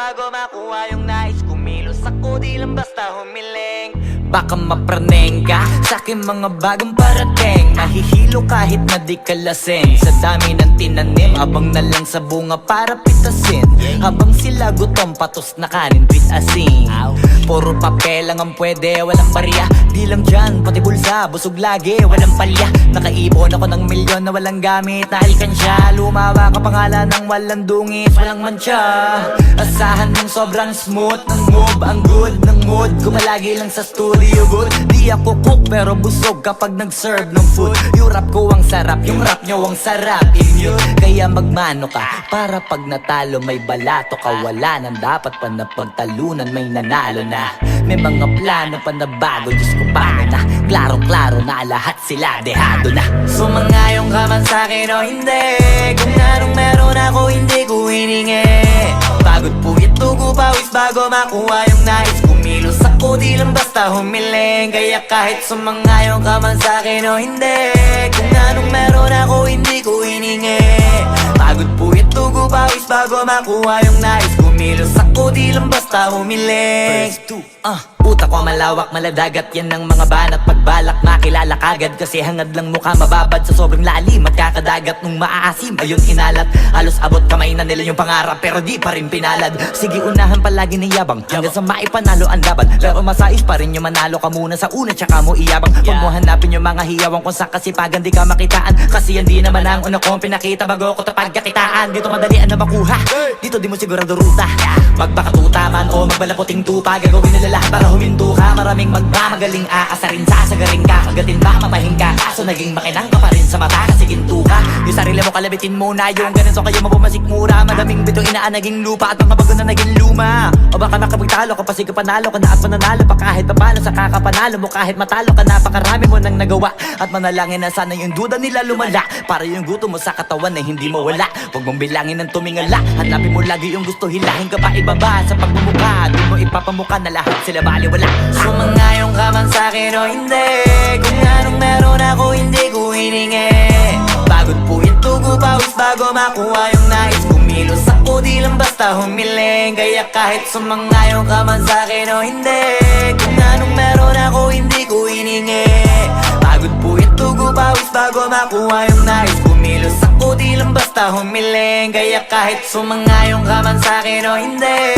bago makuha yung nais. Kumilos ako di lang basta humiling. Baka mapraneng ka sa aking mga bagong parating. Mahihilo kahit na di ka lasing. Sa dami ng tinanim, abang na lang sa bunga para pitasin. Habang sila gutom, patos na kanin, with asin. Puro papel lang ang pwede, walang barya. Di lang dyan, pati bulsa, busog lagi, walang palya. Nakaipon ako ng milyon na walang gamit na alkansya. Lumawa ka pangalan ng walang dungis, walang mancha. Asahan mong sobrang smooth ng move, ang good ng mood. Kumalagi lang sa studio good. Di ako cook pero busog kapag nag-serve ng food. Yung rap ko ang sarap, yung rap nyo ang sarap. Immune, kaya magmano ka para pag natalo may balato ka. Wala nang dapat pa na pagtalunan, may nanalo na. May mga plano pa na bago, Diyos ko paano na. Klarong-klaro na lahat sila dehado na. Sumangayong ka man sa'kin o hindi, kung anong meron ako hindi ko hiningi. Pagod puyat tugo pawis bago makuha yung nais. Kumilos ako di lang basta humiling. Kaya kahit sumangayong ka man sa'kin o hindi, kung anong meron ako hindi ko hiningi. Pagod puyat tugo pawis bago makuha yung nais. Kumilos ako di lang basta humiling. Utak ko malawak, maladagat yan ng mga banat. Pagbalak makilala kagad kasi hangad lang mukha mababad. Sa sobrang lalim magkakadagat nung maaasim ayun inalat. Halos abot kamay na nila yung pangarap pero di pa rin pinalad. Sige unahan palagi ng yabang hanggang sa maipanalo ang laban. Pero masais pa rin yung manalo ka muna sa una tsaka mo iyabang. Huwag mo hanapin yung mga hiyawang kung sa kasipagan di ka makitaan. Kasi yan di naman ang una kong pinakita bago ko tapagkakitaan. Dito madalian na makuha, dito di mo sigurado ruta. Magbakatuta man o magbalaputing tupa, gagawin nila lahat para huminto ka. Maraming magmamagaling aasarin, sasagaring ka. Kagatin ba mapahing ka, kaso naging makinang ka pa rin sa mata kasi ginto ka. Yung sarili mo kalabitin muna, yung ganun so kayo mapumasik mura. Madaming bito inaan naging lupa at mga bago na naging luma. O baka nakapagtalo ka pa sige panalo ka na at mananalo pa kahit papalo sa kakapanalo mo. Kahit matalo ka napakarami mo nang nagawa. At manalangin na sana yung duda nila lumala para yung gutom mo sa katawan na hindi mawala. Huwag mong bilangin ng tumingala, hanapin mo lagi yung gusto, hilahin ka pa ibaba sa pagmumukha. Di mo ipapamuka na lahat sila baliwala. Sumangayong ka man sa'kin o hindi, kung anong meron ako hindi ko hiningi. Pagod puyat tugo pawis bago makuha yung nais. Kumilos ako di lang basta humiling. Kaya kahit sumangayong ka man sa'kin o hindi, kung anong meron ako hindi ko hiningi. Pagod puyat tugo pawis bago makuha yung nais. Kumilos ako di lang basta humiling. Kaya kahit sumangayong ka man sa'kin o hindi,